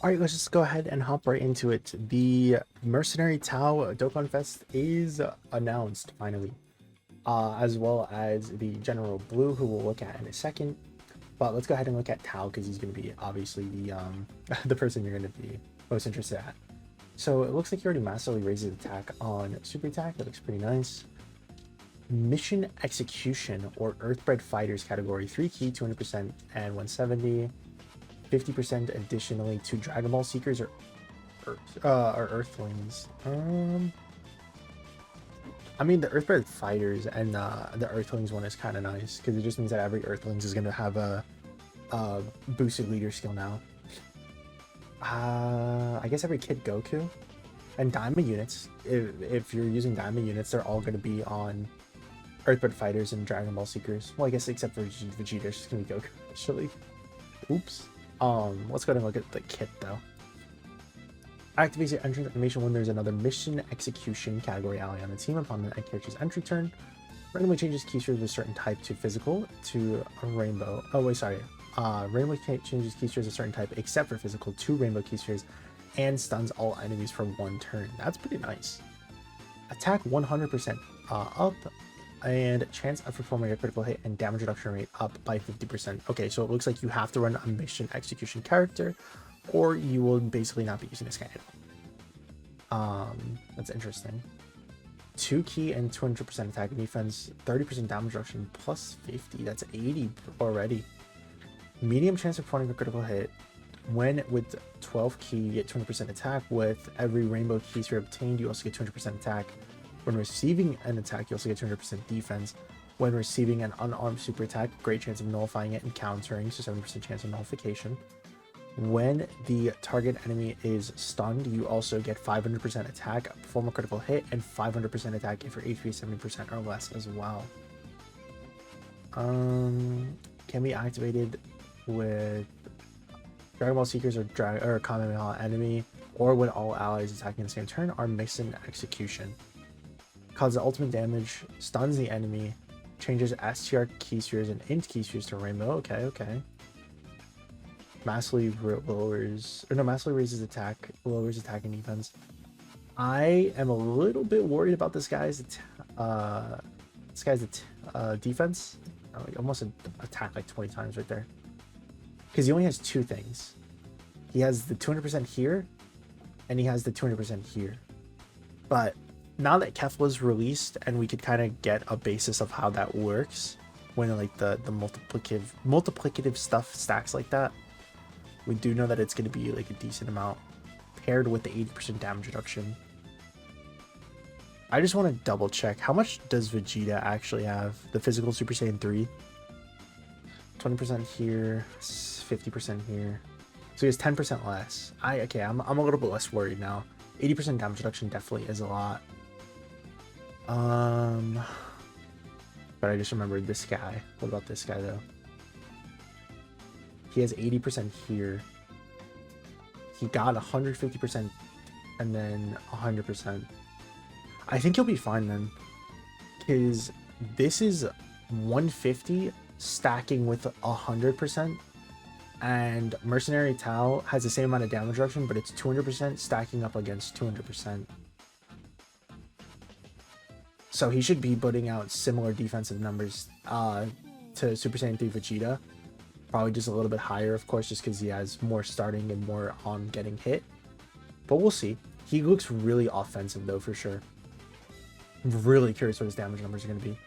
All right, let's just go ahead and hop right into it. The Mercenary Tao Dokkan Fest is announced finally, as well as the General Blue, who we'll look at in a second. But let's go ahead and look at Tao because he's going to be obviously the the person you're going to be most interested at. So it looks like he already massively raises attack on super attack. That looks pretty nice. Mission execution or Earthbred Fighters category 3 key 200% and 170. 50% additionally to Dragon Ball Seekers or Earthlings. I mean the Earthbred Fighters and the Earthlings one is kind of nice because it just means that every Earthlings is gonna have a boosted leader skill now. I guess every Kid Goku and Diamond units. If you're using Diamond units, they're all gonna be on Earthbred Fighters and Dragon Ball Seekers. Well, I guess except for Vegeta, it's just gonna be Goku actually. Oops. Let's go ahead and look at the kit though. Activates your entrance animation when there's another mission execution category ally on the team upon the character's entry turn. Randomly changes keystrokes of a certain type to physical to a rainbow. Oh wait, sorry. Randomly changes keystrokes of a certain type except for physical to rainbow keystrokes and stuns all enemies for 1 turn. That's pretty nice. Attack 100% up and chance of performing a critical hit and damage reduction rate up by 50%. Okay, so it looks like you have to run a mission execution character or you will basically not be using this guy at all. That's interesting. 2 key and 200% attack and defense, 30% damage reduction plus 50. That's 80 already. Medium chance of performing a critical hit. When with 12 key, you get 200% attack. With every rainbow key sphere obtained, you also get 200% attack. When receiving an attack, you also get 200% defense. When receiving an unarmed super attack, great chance of nullifying it and countering, so 70% chance of nullification. When the target enemy is stunned, you also get 500% attack, perform a critical hit, and 500% attack if your HP is 70% or less as well. Can be activated with Dragon Ball Seekers or Kamehameha enemy, or when all allies attacking the same turn are mission execution. Causes ultimate damage, stuns the enemy, changes STR keyspheres and int keyspheres to rainbow. Okay. Massively raises attack, lowers attack and defense. I am a little bit worried about this guy's defense. Oh, he almost attacked like 20 times right there. Because he only has 2 things. He has the 200% here, and he has the 200% here. But now that Kef was released and we could kind of get a basis of how that works when like the multiplicative stuff stacks like that, we do know that it's going to be like a decent amount paired with the 80% damage reduction. I just want to double check how much does Vegeta actually have? The physical Super Saiyan 3, 20% here, 50% here, so he has 10% less. I'm a little bit less worried now. 80% damage reduction definitely is a lot. But I just remembered this guy. What about this guy though? He has 80% here. He got 150% and then 100%. I think he'll be fine then, because this is 150 stacking with 100%, and Mercenary Tao has the same amount of damage reduction, but it's 200% stacking up against 200%. So he should be putting out similar defensive numbers to Super Saiyan 3 Vegeta. Probably just a little bit higher, of course, just because he has more starting and more on getting hit. But we'll see. He looks really offensive, though, for sure. I'm really curious what his damage numbers are going to be.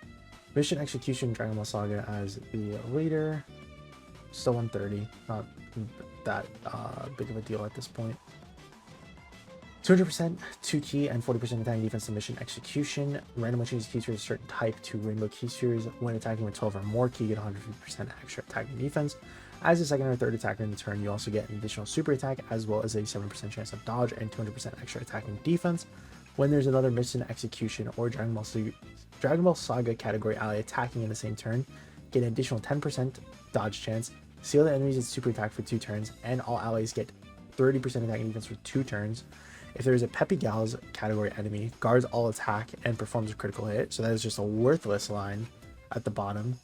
Mission Execution, Dragon Ball Saga as the leader. Still 130. Not that big of a deal at this point. 200%, 2 key, and 40% attacking defense to mission execution. Randomly changes keyspheres of a certain type to rainbow keyspheres. When attacking with 12 or more key, get 150% extra attack and defense. As a second or third attacker in the turn, you also get an additional super attack, as well as a 7% chance of dodge and 200% extra attack and defense. When there's another mission execution or Dragon Ball Saga category ally attacking in the same turn, get an additional 10% dodge chance, seal the enemies with super attack for 2 turns, and all allies get 30% attack and defense for 2 turns. If there is a Peppy Gals category enemy, guards all attack and performs a critical hit. So that is just a worthless line at the bottom.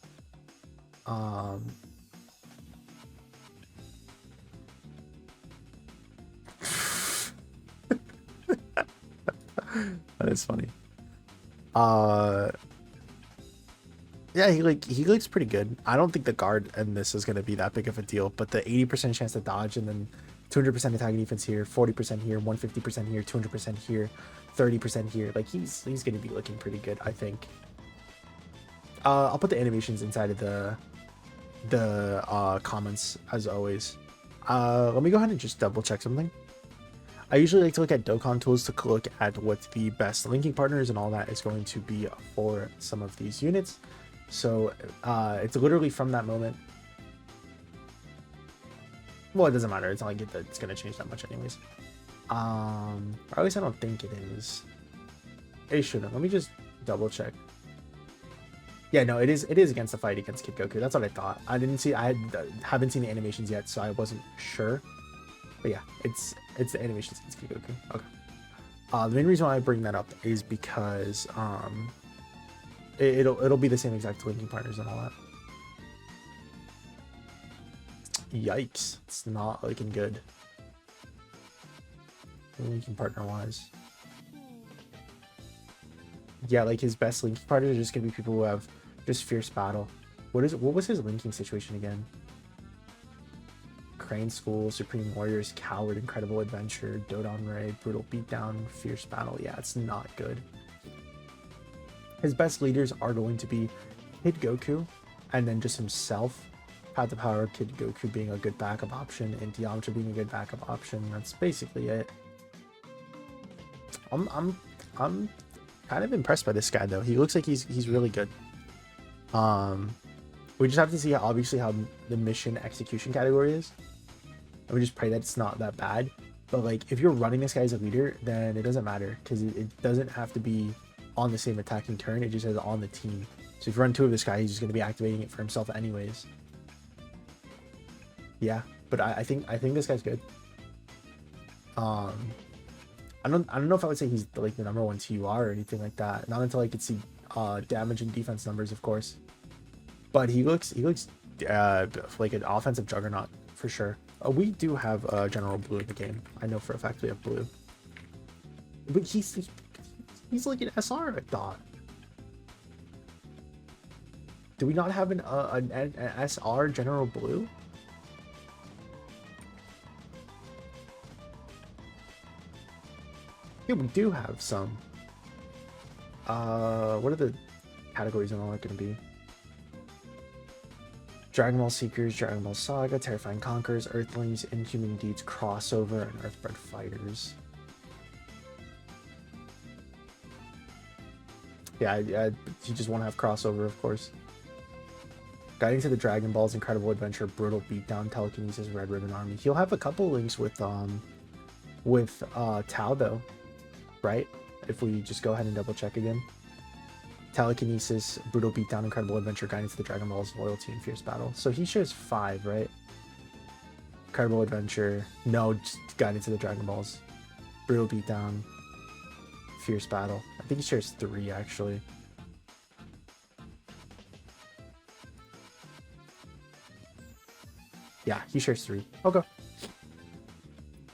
That is funny. Yeah, he looks pretty good. I don't think the guard in this is gonna be that big of a deal, but the 80% chance to dodge and then 200% attack and defense here, 40% here, 150% here, 200% here, 30% here. Like he's gonna be looking pretty good, I think. I'll put the animations inside of the comments as always. Let me go ahead and just double check something. I usually like to look at Dokkan tools to look at what the best linking partners and all that is going to be for some of these units. So it's literally from that moment. Well, it doesn't matter. It's not like it's going to change that much anyways. Or at least I don't think it is. It shouldn't. Let me just double check. Yeah, no, it is against the fight against Kid Goku. That's what I thought. I haven't seen the animations yet, so I wasn't sure. But yeah, it's the animations against Kid Goku. Okay. The main reason why I bring that up is because it'll be the same exact linking partners and all that. Yikes, it's not looking good. Linking partner wise. Yeah, like his best linking partners are just gonna be people who have just fierce battle. What was his linking situation again? Crane School, Supreme Warriors, Coward, Incredible Adventure, Dodon Ray, Brutal Beatdown, Fierce Battle. Yeah, it's not good. His best leaders are going to be Kid Goku, and then just himself. Path of Power, Kid Goku being a good backup option, and Yamcha being a good backup option. That's basically it. I'm kind of impressed by this guy though. He looks like he's really good. We just have to see obviously how the mission execution category is. And we just pray that it's not that bad. But like if you're running this guy as a leader, then it doesn't matter because it doesn't have to be on the same attacking turn. It just says on the team. So if you run two of this guy, he's just going to be activating it for himself anyways. Yeah, but I think this guy's good. I don't know if I would say he's like the number one TUR or anything like that. Not until I could see damage and defense numbers, of course. But he looks like an offensive juggernaut for sure. We do have General Blue in the game. I know for a fact we have Blue. But he's like an SR, I thought. Do we not have an SR General Blue? Yeah, we do have some. What are the categories and all that going to be? Dragon Ball Seekers, Dragon Ball Saga, Terrifying Conquerors, Earthlings, Inhuman Deeds, Crossover, and Earthbred Fighters. Yeah, you just want to have Crossover, of course. Guiding to the Dragon Balls, Incredible Adventure, Brutal Beatdown, Telekinesis, Red Ribbon Army. He'll have a couple links with Tao though, right? If we just go ahead and double check again. Telekinesis, Brutal Beatdown, Incredible Adventure, Guidance to the Dragon Balls, Loyalty, and Fierce Battle. So he shares 5, right? Incredible Adventure, no, just Guidance to the Dragon Balls, Brutal Beatdown, Fierce Battle. I think he shares 3 actually. Yeah, he shares 3. Okay.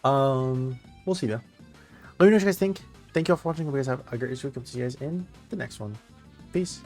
We'll see though. Let me know what you guys think. Thank you all for watching. Hope you guys have a great week. I'll see you guys in the next one. Peace.